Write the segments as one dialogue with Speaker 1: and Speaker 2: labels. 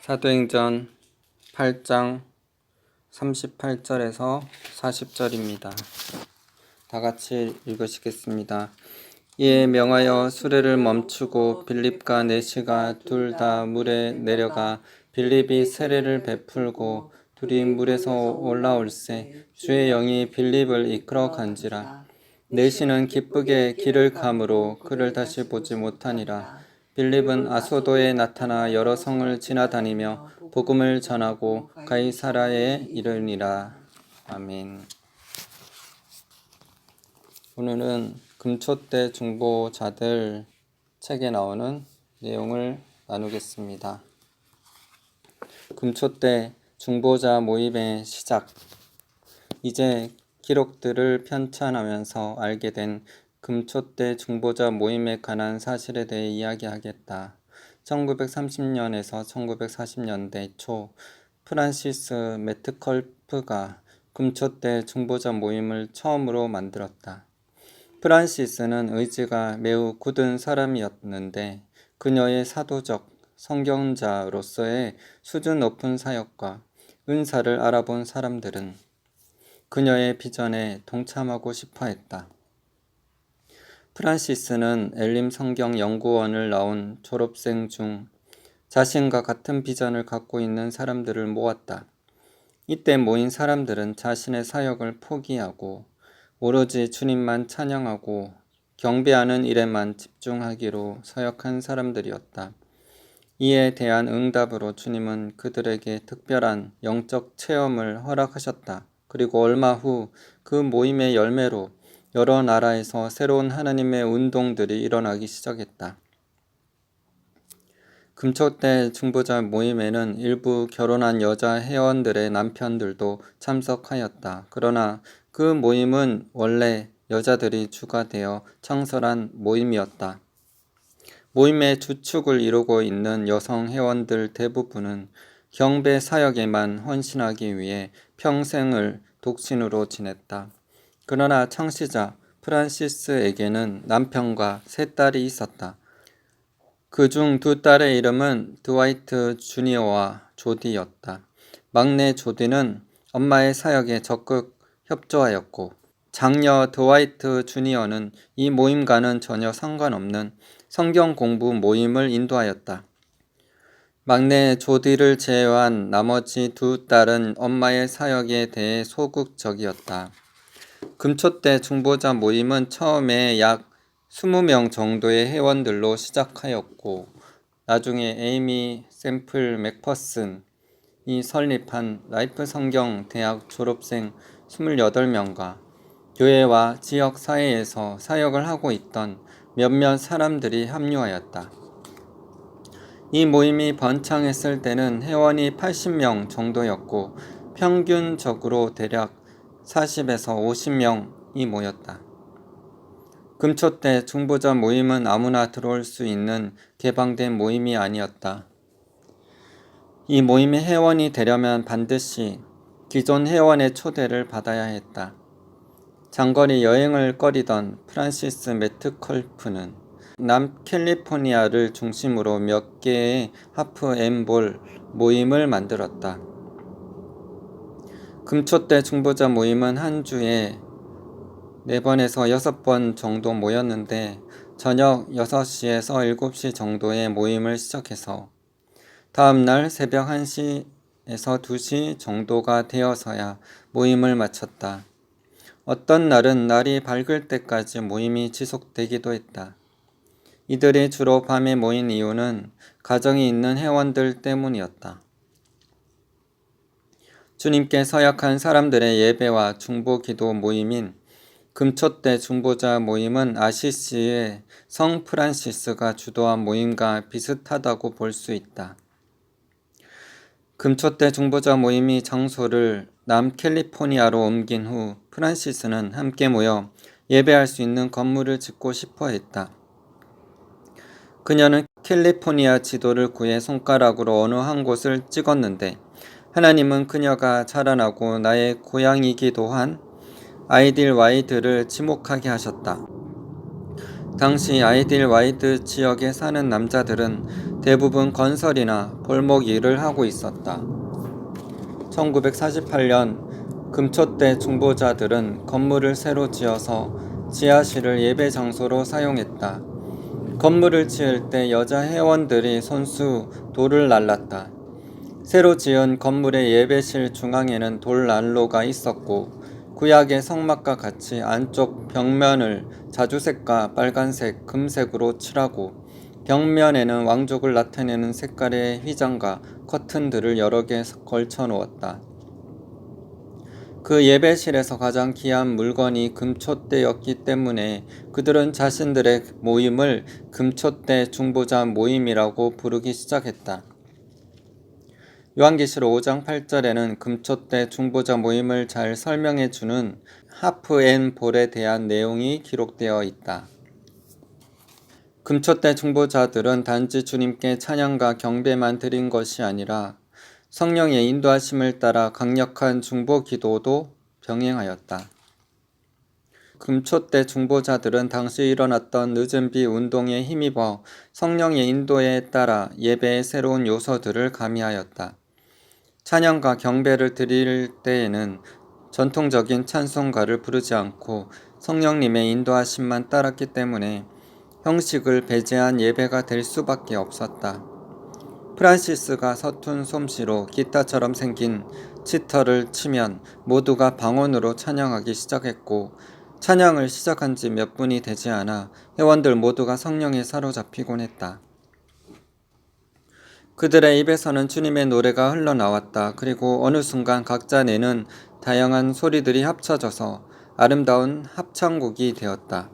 Speaker 1: 사도행전 8장 38절에서 40절입니다. 다 같이 읽으시겠습니다. 이에 명하여 수레를 멈추고 빌립과 내시가 둘 다 물에 내려가 빌립이 세례를 베풀고 둘이 물에서 올라올세 주의 영이 빌립을 이끌어 간지라. 내시는 기쁘게 길을 가므로 그를 다시 보지 못하니라. 빌립은 아소도에 나타나 여러 성을 지나다니며 복음을 전하고 가이사라에 이르니라. 아멘. 오늘은 금초대 중보자들 책에 나오는 내용을 나누겠습니다. 금초대 중보자 모임의 시작. 이제 기록들을 편찬하면서 알게 된 금초대 중보자 모임에 관한 사실에 대해 이야기하겠다. 1930년에서 1940년대 초 프란시스 메트컬프가 금초대 중보자 모임을 처음으로 만들었다. 프란시스는 의지가 매우 굳은 사람이었는데 그녀의 사도적 성경자로서의 수준 높은 사역과 은사를 알아본 사람들은 그녀의 비전에 동참하고 싶어 했다. 프란시스는 엘림 성경 연구원을 나온 졸업생 중 자신과 같은 비전을 갖고 있는 사람들을 모았다. 이때 모인 사람들은 자신의 사역을 포기하고 오로지 주님만 찬양하고 경배하는 일에만 집중하기로 서약한 사람들이었다. 이에 대한 응답으로 주님은 그들에게 특별한 영적 체험을 허락하셨다. 그리고 얼마 후 그 모임의 열매로 여러 나라에서 새로운 하나님의 운동들이 일어나기 시작했다. 금초대 중보자 모임에는 일부 결혼한 여자 회원들의 남편들도 참석하였다. 그러나 그 모임은 원래 여자들이 주가 되어 창설한 모임이었다. 모임의 주축을 이루고 있는 여성 회원들 대부분은 경배 사역에만 헌신하기 위해 평생을 독신으로 지냈다. 그러나 창시자 프란시스에게는 남편과 세 딸이 있었다. 그중 두 딸의 이름은 드와이트 주니어와 조디였다. 막내 조디는 엄마의 사역에 적극 협조하였고 장녀 드와이트 주니어는 이 모임과는 전혀 상관없는 성경 공부 모임을 인도하였다. 막내 조디를 제외한 나머지 두 딸은 엄마의 사역에 대해 소극적이었다. 금초대 중보자 모임은 처음에 약 20명 정도의 회원들로 시작하였고 나중에 에이미 샘플 맥퍼슨이 설립한 라이프 성경 대학 졸업생 28명과 교회와 지역 사회에서 사역을 하고 있던 몇몇 사람들이 합류하였다. 이 모임이 번창했을 때는 회원이 80명 정도였고 평균적으로 대략 40에서 50명이 모였다. 금초대 중보자 모임은 아무나 들어올 수 있는 개방된 모임이 아니었다. 이 모임의 회원이 되려면 반드시 기존 회원의 초대를 받아야 했다. 장거리 여행을 꺼리던 프란시스 메트컬프는 남캘리포니아를 중심으로 몇 개의 하프 엠볼 모임을 만들었다. 금초대 중보자 모임은 한 주에 4번에서 6번 정도 모였는데 저녁 6시에서 7시 정도의 모임을 시작해서 다음날 새벽 1시에서 2시 정도가 되어서야 모임을 마쳤다. 어떤 날은 날이 밝을 때까지 모임이 지속되기도 했다. 이들이 주로 밤에 모인 이유는 가정이 있는 회원들 때문이었다. 주님께 서약한 사람들의 예배와 중보기도 모임인 금초대 중보자 모임은 아시시의 성 프란시스가 주도한 모임과 비슷하다고 볼 수 있다. 금초대 중보자 모임이 장소를 남캘리포니아로 옮긴 후 프란시스는 함께 모여 예배할 수 있는 건물을 짓고 싶어 했다. 그녀는 캘리포니아 지도를 구해 손가락으로 어느 한 곳을 찍었는데 하나님은 그녀가 자라나고 나의 고향이기도 한 아이딜와이드를 지목하게 하셨다. 당시 아이딜와이드 지역에 사는 남자들은 대부분 건설이나 벌목 일을 하고 있었다. 1948년 금초대 중보자들은 건물을 새로 지어서 지하실을 예배 장소로 사용했다. 건물을 지을 때 여자 회원들이 손수 돌을 날랐다. 새로 지은 건물의 예배실 중앙에는 돌난로가 있었고 구약의 성막과 같이 안쪽 벽면을 자주색과 빨간색, 금색으로 칠하고 벽면에는 왕족을 나타내는 색깔의 휘장과 커튼들을 여러 개 걸쳐 놓았다. 그 예배실에서 가장 귀한 물건이 금촛대였기 때문에 그들은 자신들의 모임을 금촛대 중보자 모임이라고 부르기 시작했다. 요한계시록 5장 8절에는 금촛대 중보자 모임을 잘 설명해주는 하프 앤 볼에 대한 내용이 기록되어 있다. 금촛대 중보자들은 단지 주님께 찬양과 경배만 드린 것이 아니라 성령의 인도하심을 따라 강력한 중보 기도도 병행하였다. 금촛대 중보자들은 당시 일어났던 늦은 비 운동에 힘입어 성령의 인도에 따라 예배의 새로운 요소들을 가미하였다. 찬양과 경배를 드릴 때에는 전통적인 찬송가를 부르지 않고 성령님의 인도하심만 따랐기 때문에 형식을 배제한 예배가 될 수밖에 없었다. 프란시스가 서툰 솜씨로 기타처럼 생긴 치터를 치면 모두가 방언으로 찬양하기 시작했고 찬양을 시작한 지 몇 분이 되지 않아 회원들 모두가 성령에 사로잡히곤 했다. 그들의 입에서는 주님의 노래가 흘러나왔다. 그리고 어느 순간 각자 내는 다양한 소리들이 합쳐져서 아름다운 합창곡이 되었다.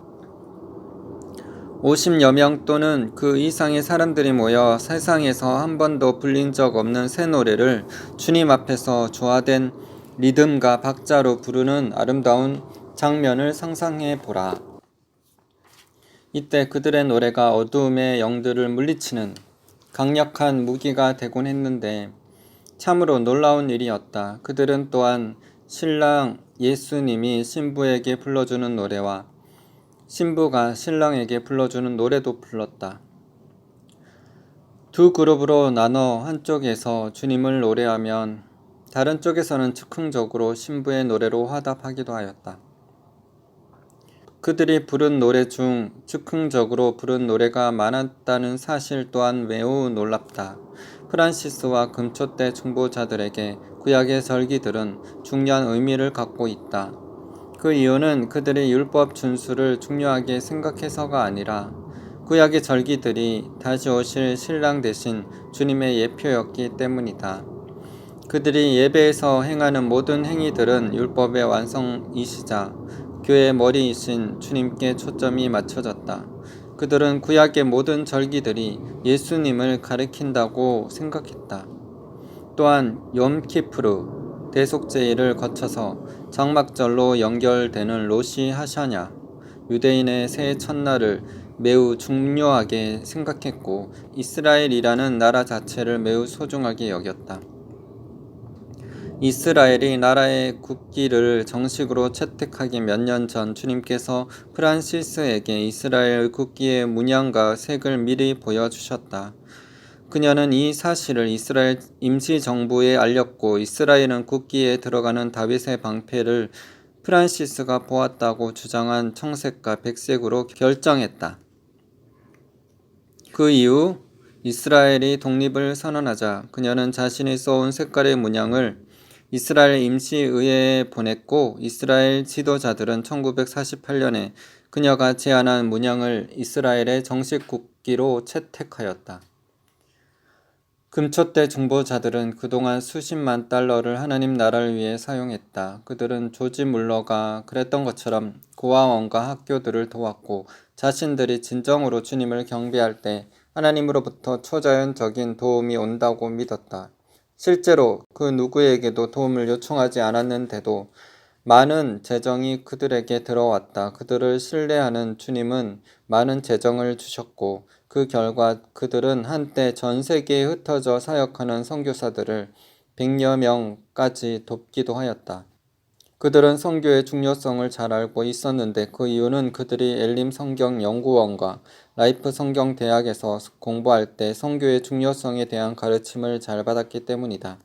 Speaker 1: 50여 명 또는 그 이상의 사람들이 모여 세상에서 한 번도 불린 적 없는 새 노래를 주님 앞에서 조화된 리듬과 박자로 부르는 아름다운 장면을 상상해 보라. 이때 그들의 노래가 어두움의 영들을 물리치는 강력한 무기가 되곤 했는데 참으로 놀라운 일이었다. 그들은 또한 신랑 예수님이 신부에게 불러주는 노래와 신부가 신랑에게 불러주는 노래도 불렀다. 두 그룹으로 나눠 한쪽에서 주님을 노래하면 다른 쪽에서는 즉흥적으로 신부의 노래로 화답하기도 하였다. 그들이 부른 노래 중 즉흥적으로 부른 노래가 많았다는 사실 또한 매우 놀랍다. 프란시스와 금초대 중보자들에게 구약의 절기들은 중요한 의미를 갖고 있다. 그 이유는 그들이 율법 준수를 중요하게 생각해서가 아니라 구약의 절기들이 다시 오실 신랑 대신 주님의 예표였기 때문이다. 그들이 예배에서 행하는 모든 행위들은 율법의 완성이시자 교회의 머리이신 주님께 초점이 맞춰졌다. 그들은 구약의 모든 절기들이 예수님을 가리킨다고 생각했다. 또한 욤키프르, 대속제일을 거쳐서 장막절로 연결되는 로시 하샤냐, 유대인의 새해 첫날을 매우 중요하게 생각했고 이스라엘이라는 나라 자체를 매우 소중하게 여겼다. 이스라엘이 나라의 국기를 정식으로 채택하기 몇 년 전 주님께서 프란시스에게 이스라엘 국기의 문양과 색을 미리 보여주셨다. 그녀는 이 사실을 이스라엘 임시정부에 알렸고 이스라엘은 국기에 들어가는 다윗의 방패를 프란시스가 보았다고 주장한 청색과 백색으로 결정했다. 그 이후 이스라엘이 독립을 선언하자 그녀는 자신이 써온 색깔의 문양을 이스라엘 임시의회에 보냈고 이스라엘 지도자들은 1948년에 그녀가 제안한 문양을 이스라엘의 정식 국기로 채택하였다. 금초대 중보자들은 그동안 수십만 달러를 하나님 나라를 위해 사용했다. 그들은 조지 물러가 그랬던 것처럼 고아원과 학교들을 도왔고 자신들이 진정으로 주님을 경배할 때 하나님으로부터 초자연적인 도움이 온다고 믿었다. 실제로 그 누구에게도 도움을 요청하지 않았는데도 많은 재정이 그들에게 들어왔다. 그들을 신뢰하는 주님은 많은 재정을 주셨고 그 결과 그들은 한때 전 세계에 흩어져 사역하는 선교사들을 100여 명까지 돕기도 하였다. 그들은 선교의 중요성을 잘 알고 있었는데 그 이유는 그들이 엘림 성경 연구원과 라이프 성경 대학에서 공부할 때 선교의 중요성에 대한 가르침을 잘 받았기 때문이다.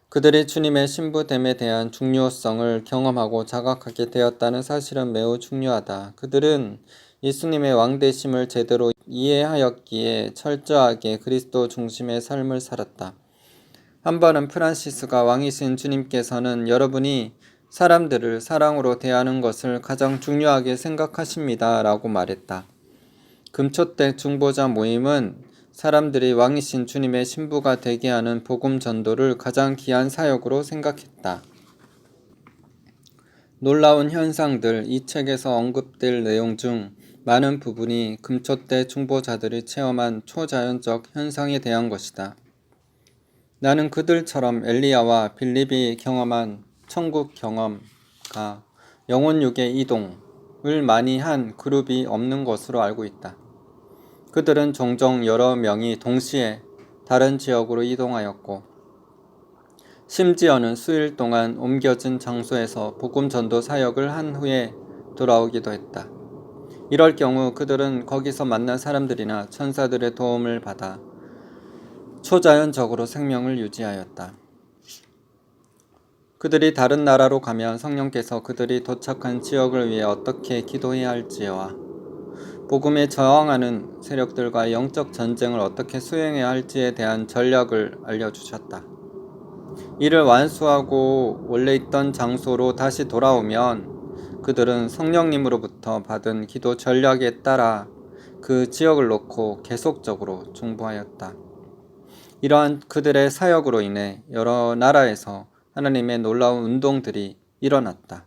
Speaker 1: 그들이 주님의 신부됨에 대한 중요성을 경험하고 자각하게 되었다는 사실은 매우 중요하다. 그들은 예수님의 왕되심을 제대로 이해하였기에 철저하게 그리스도 중심의 삶을 살았다. 한 번은 프란시스가 왕이신 주님께서는 여러분이 사람들을 사랑으로 대하는 것을 가장 중요하게 생각하십니다. 라고 말했다. 금초대 중보자 모임은 사람들이 왕이신 주님의 신부가 되게 하는 복음 전도를 가장 귀한 사역으로 생각했다. 놀라운 현상들, 이 책에서 언급될 내용 중 많은 부분이 금초대 중보자들이 체험한 초자연적 현상에 대한 것이다. 나는 그들처럼 엘리야와 빌립이 경험한 천국 경험과 영혼육의 이동을 많이 한 그룹이 없는 것으로 알고 있다. 그들은 종종 여러 명이 동시에 다른 지역으로 이동하였고 심지어는 수일 동안 옮겨진 장소에서 복음 전도 사역을 한 후에 돌아오기도 했다. 이럴 경우 그들은 거기서 만난 사람들이나 천사들의 도움을 받아 초자연적으로 생명을 유지하였다. 그들이 다른 나라로 가면 성령께서 그들이 도착한 지역을 위해 어떻게 기도해야 할지와 복음에 저항하는 세력들과 영적 전쟁을 어떻게 수행해야 할지에 대한 전략을 알려주셨다. 이를 완수하고 원래 있던 장소로 다시 돌아오면 그들은 성령님으로부터 받은 기도 전략에 따라 그 지역을 놓고 계속적으로 중보하였다. 이러한 그들의 사역으로 인해 여러 나라에서 하나님의 놀라운 운동들이 일어났다.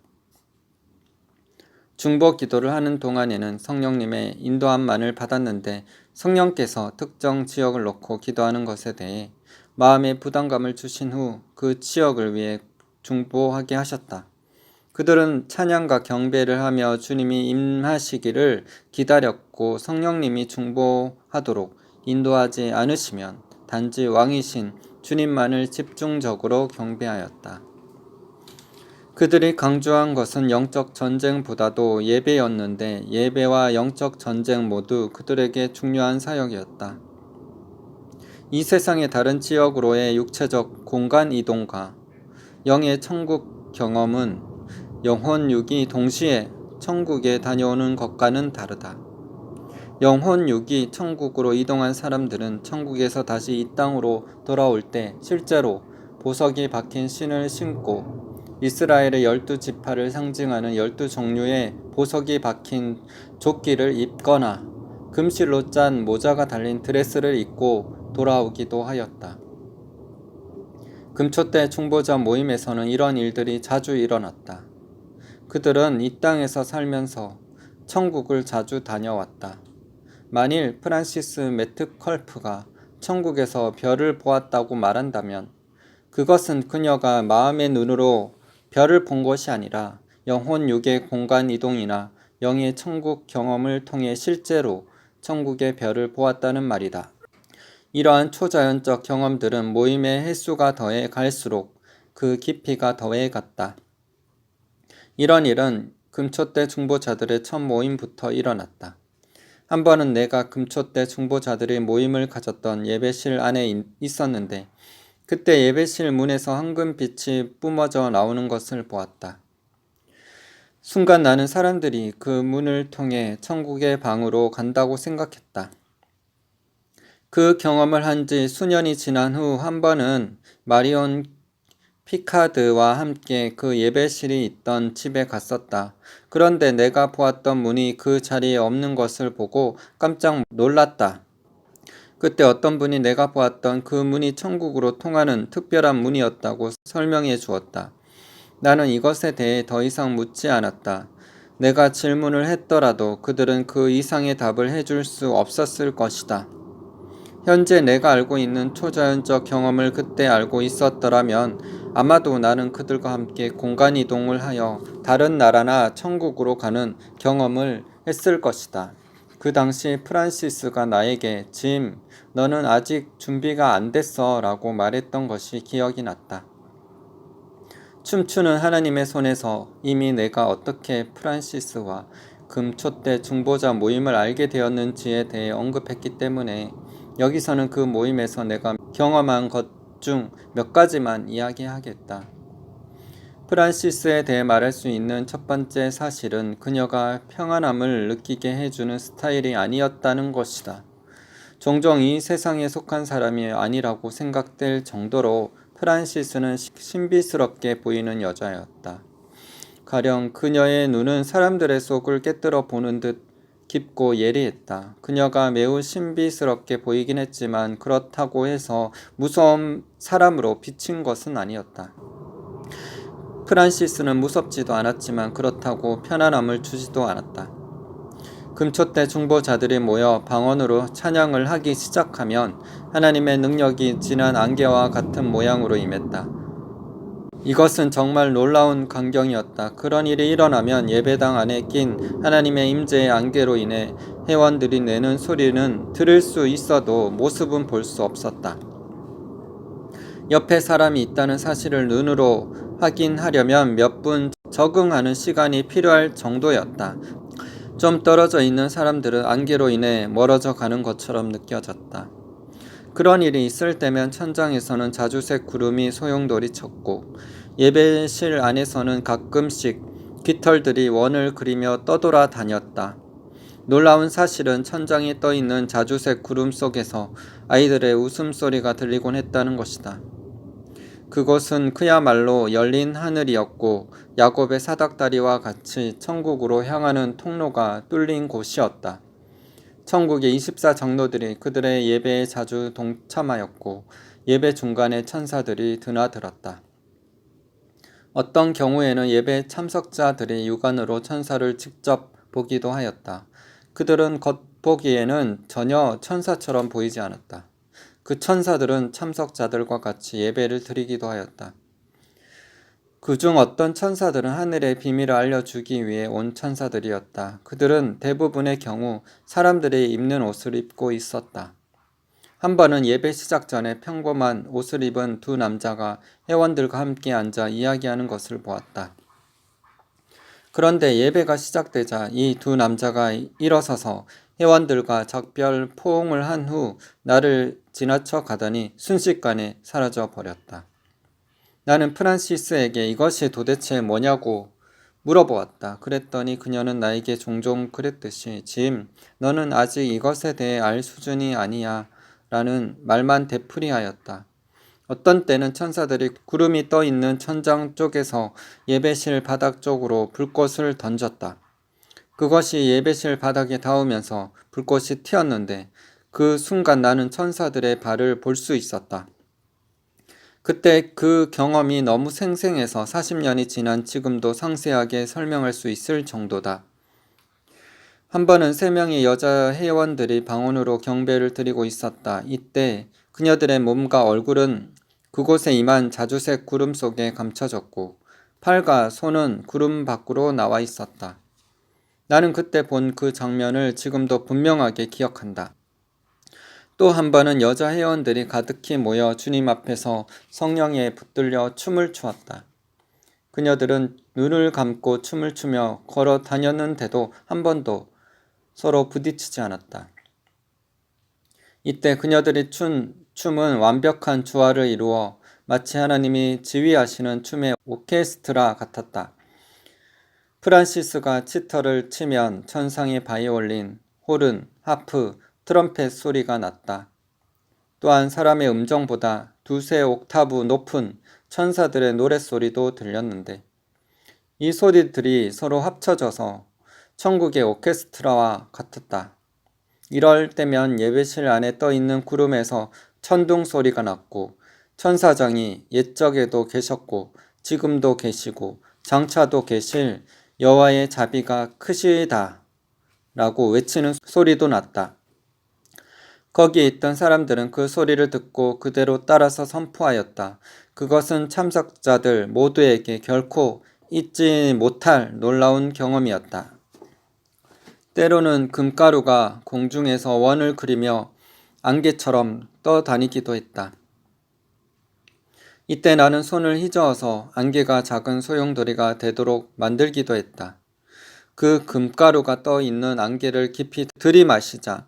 Speaker 1: 중보 기도를 하는 동안에는 성령님의 인도함만을 받았는데 성령께서 특정 지역을 놓고 기도하는 것에 대해 마음의 부담감을 주신 후 그 지역을 위해 중보하게 하셨다. 그들은 찬양과 경배를 하며 주님이 임하시기를 기다렸고 성령님이 중보하도록 인도하지 않으시면 단지 왕이신 주님만을 집중적으로 경배하였다. 그들이 강조한 것은 영적 전쟁보다도 예배였는데 예배와 영적 전쟁 모두 그들에게 중요한 사역이었다. 이 세상의 다른 지역으로의 육체적 공간 이동과 영의 천국 경험은 영혼 육이 동시에 천국에 다녀오는 것과는 다르다. 영혼 육이 천국으로 이동한 사람들은 천국에서 다시 이 땅으로 돌아올 때 실제로 보석이 박힌 신을 신고 이스라엘의 12지파를 상징하는 12종류의 보석이 박힌 조끼를 입거나 금실로 짠 모자가 달린 드레스를 입고 돌아오기도 하였다. 금초대 중보자 모임에서는 이런 일들이 자주 일어났다. 그들은 이 땅에서 살면서 천국을 자주 다녀왔다. 만일 프란시스 매트컬프가 천국에서 별을 보았다고 말한다면 그것은 그녀가 마음의 눈으로 별을 본 것이 아니라 영혼 육의 공간 이동이나 영의 천국 경험을 통해 실제로 천국의 별을 보았다는 말이다. 이러한 초자연적 경험들은 모임의 횟수가 더해 갈수록 그 깊이가 더해 갔다. 이런 일은 금초대 중보자들의 첫 모임부터 일어났다. 한 번은 내가 금초대 중보자들의 모임을 가졌던 예배실 안에 있었는데 그때 예배실 문에서 황금빛이 뿜어져 나오는 것을 보았다. 순간 나는 사람들이 그 문을 통해 천국의 방으로 간다고 생각했다. 그 경험을 한 지 수년이 지난 후 한 번은 마리온 피카드와 함께 그 예배실이 있던 집에 갔었다. 그런데 내가 보았던 문이 그 자리에 없는 것을 보고 깜짝 놀랐다. 그때 어떤 분이 내가 보았던 그 문이 천국으로 통하는 특별한 문이었다고 설명해 주었다. 나는 이것에 대해 더 이상 묻지 않았다. 내가 질문을 했더라도 그들은 그 이상의 답을 해줄 수 없었을 것이다. 현재 내가 알고 있는 초자연적 경험을 그때 알고 있었더라면 아마도 나는 그들과 함께 공간 이동을 하여 다른 나라나 천국으로 가는 경험을 했을 것이다. 그 당시 프란시스가 나에게 짐, 너는 아직 준비가 안 됐어 라고 말했던 것이 기억이 났다. 춤추는 하나님의 손에서 이미 내가 어떻게 프란시스와 금초대 중보자 모임을 알게 되었는지에 대해 언급했기 때문에 여기서는 그 모임에서 내가 경험한 것 중 몇 가지만 이야기하겠다. 프란시스에 대해 말할 수 있는 첫 번째 사실은 그녀가 평안함을 느끼게 해주는 스타일이 아니었다는 것이다. 종종 이 세상에 속한 사람이 아니라고 생각될 정도로 프란시스는 신비스럽게 보이는 여자였다. 가령 그녀의 눈은 사람들의 속을 깨뜨려 보는 듯 깊고 예리했다. 그녀가 매우 신비스럽게 보이긴 했지만 그렇다고 해서 무서운 사람으로 비친 것은 아니었다. 프란시스는 무섭지도 않았지만 그렇다고 편안함을 주지도 않았다. 금초대 중보자들이 모여 방언으로 찬양을 하기 시작하면 하나님의 능력이 진한 안개와 같은 모양으로 임했다. 이것은 정말 놀라운 광경이었다. 그런 일이 일어나면 예배당 안에 낀 하나님의 임재의 안개로 인해 회원들이 내는 소리는 들을 수 있어도 모습은 볼 수 없었다. 옆에 사람이 있다는 사실을 눈으로 확인하려면 몇 분 적응하는 시간이 필요할 정도였다. 좀 떨어져 있는 사람들은 안개로 인해 멀어져 가는 것처럼 느껴졌다. 그런 일이 있을 때면 천장에서는 자주색 구름이 소용돌이 쳤고 예배실 안에서는 가끔씩 깃털들이 원을 그리며 떠돌아 다녔다. 놀라운 사실은 천장에 떠있는 자주색 구름 속에서 아이들의 웃음소리가 들리곤 했다는 것이다. 그곳은 그야말로 열린 하늘이었고 야곱의 사닥다리와 같이 천국으로 향하는 통로가 뚫린 곳이었다. 천국의 24장로들이 그들의 예배에 자주 동참하였고 예배 중간에 천사들이 드나들었다. 어떤 경우에는 예배 참석자들이 육안으로 천사를 직접 보기도 하였다. 그들은 겉보기에는 전혀 천사처럼 보이지 않았다. 그 천사들은 참석자들과 같이 예배를 드리기도 하였다. 그중 어떤 천사들은 하늘의 비밀을 알려주기 위해 온 천사들이었다. 그들은 대부분의 경우 사람들이 입는 옷을 입고 있었다. 한 번은 예배 시작 전에 평범한 옷을 입은 두 남자가 회원들과 함께 앉아 이야기하는 것을 보았다. 그런데 예배가 시작되자 이 두 남자가 일어서서 회원들과 작별 포옹을 한 후 나를 지나쳐 가더니 순식간에 사라져 버렸다. 나는 프란시스에게 이것이 도대체 뭐냐고 물어보았다. 그랬더니 그녀는 나에게 종종 그랬듯이 짐, 너는 아직 이것에 대해 알 수준이 아니야 라는 말만 되풀이하였다. 어떤 때는 천사들이 구름이 떠있는 천장 쪽에서 예배실 바닥 쪽으로 불꽃을 던졌다. 그것이 예배실 바닥에 닿으면서 불꽃이 튀었는데 그 순간 나는 천사들의 발을 볼 수 있었다. 그때 그 경험이 너무 생생해서 40년이 지난 지금도 상세하게 설명할 수 있을 정도다. 한 번은 3명의 여자 회원들이 방언으로 경배를 드리고 있었다. 이때 그녀들의 몸과 얼굴은 그곳에 임한 자주색 구름 속에 감춰졌고 팔과 손은 구름 밖으로 나와 있었다. 나는 그때 본 그 장면을 지금도 분명하게 기억한다. 또 한 번은 여자 회원들이 가득히 모여 주님 앞에서 성령에 붙들려 춤을 추었다. 그녀들은 눈을 감고 춤을 추며 걸어 다녔는데도 한 번도 서로 부딪히지 않았다. 이때 그녀들이 춘 춤은 완벽한 조화를 이루어 마치 하나님이 지휘하시는 춤의 오케스트라 같았다. 프란시스가 치터를 치면 천상의 바이올린, 호른, 하프, 트럼펫 소리가 났다. 또한 사람의 음정보다 두세 옥타브 높은 천사들의 노랫소리도 들렸는데 이 소리들이 서로 합쳐져서 천국의 오케스트라와 같았다. 이럴 때면 예배실 안에 떠있는 구름에서 천둥 소리가 났고 천사장이 옛적에도 계셨고 지금도 계시고 장차도 계실 여호와의 자비가 크시다 라고 외치는 소리도 났다. 거기에 있던 사람들은 그 소리를 듣고 그대로 따라서 선포하였다. 그것은 참석자들 모두에게 결코 잊지 못할 놀라운 경험이었다. 때로는 금가루가 공중에서 원을 그리며 안개처럼 떠다니기도 했다. 이때 나는 손을 휘저어서 안개가 작은 소용돌이가 되도록 만들기도 했다. 그 금가루가 떠 있는 안개를 깊이 들이마시자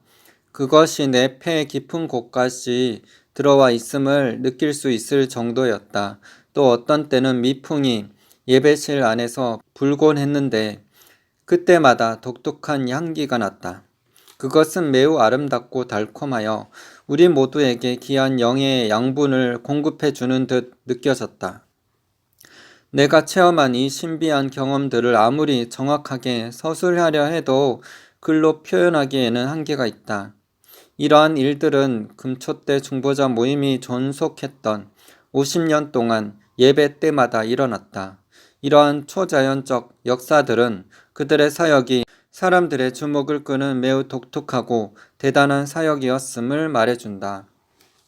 Speaker 1: 그것이 내 폐 깊은 곳까지 들어와 있음을 느낄 수 있을 정도였다. 또 어떤 때는 미풍이 예배실 안에서 불곤 했는데 그때마다 독특한 향기가 났다. 그것은 매우 아름답고 달콤하여 우리 모두에게 귀한 영의 양분을 공급해 주는 듯 느껴졌다. 내가 체험한 이 신비한 경험들을 아무리 정확하게 서술하려 해도 글로 표현하기에는 한계가 있다. 이러한 일들은 금초 때 중보자 모임이 존속했던 50년 동안 예배 때마다 일어났다. 이러한 초자연적 역사들은 그들의 사역이 사람들의 주목을 끄는 매우 독특하고 대단한 사역이었음을 말해준다.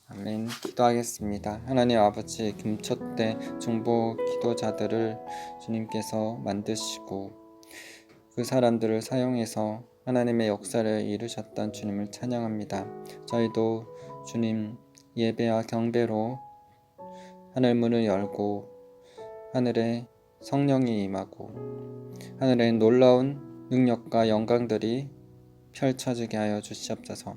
Speaker 1: 아멘. 기도하겠습니다. 하나님 아버지, 금초 때 중보 기도자들을 주님께서 만드시고 그 사람들을 사용해서 하나님의 역사를 이루셨던 주님을 찬양합니다. 저희도 주님 예배와 경배로 하늘 문을 열고 하늘에 성령이 임하고 하늘에 놀라운 능력과 영광들이 펼쳐지게 하여 주시옵소서.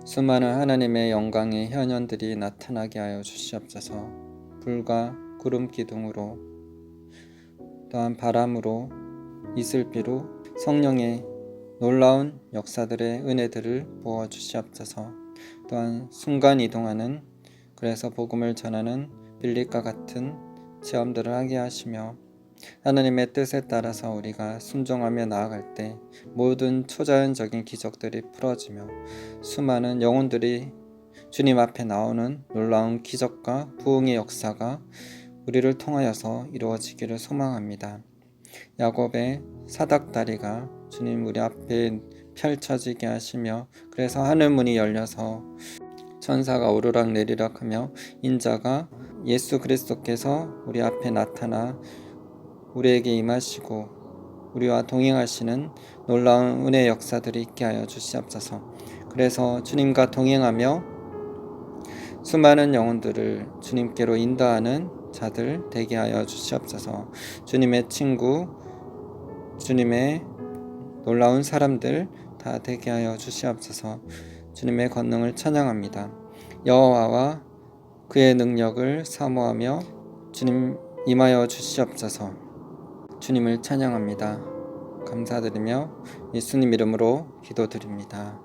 Speaker 1: 수많은 하나님의 영광의 현현들이 나타나게 하여 주시옵소서. 불과 구름 기둥으로 또한 바람으로 이슬비로 성령의 놀라운 역사들의 은혜들을 부어 주시옵소서. 또한 순간 이동하는 그래서 복음을 전하는 빌립과 같은 체험들을 하게 하시며 하나님의 뜻에 따라서 우리가 순종하며 나아갈 때 모든 초자연적인 기적들이 풀어지며 수많은 영혼들이 주님 앞에 나오는 놀라운 기적과 부흥의 역사가 우리를 통하여서 이루어지기를 소망합니다. 야곱의 사닥다리가 주님 우리 앞에 펼쳐지게 하시며 그래서 하늘문이 열려서 천사가 오르락 내리락 하며 인자가 예수 그리스도께서 우리 앞에 나타나 우리에게 임하시고 우리와 동행하시는 놀라운 은혜의 역사들이 있게 하여 주시옵소서. 그래서 주님과 동행하며 수많은 영혼들을 주님께로 인도하는 자들 되게 하여 주시옵소서. 주님의 친구, 주님의 놀라운 사람들 다 되게 하여 주시옵소서. 주님의 권능을 찬양합니다. 여호와와 그의 능력을 사모하며 주님 임하여 주시옵소서. 주님을 찬양합니다. 감사드리며 예수님 이름으로 기도드립니다.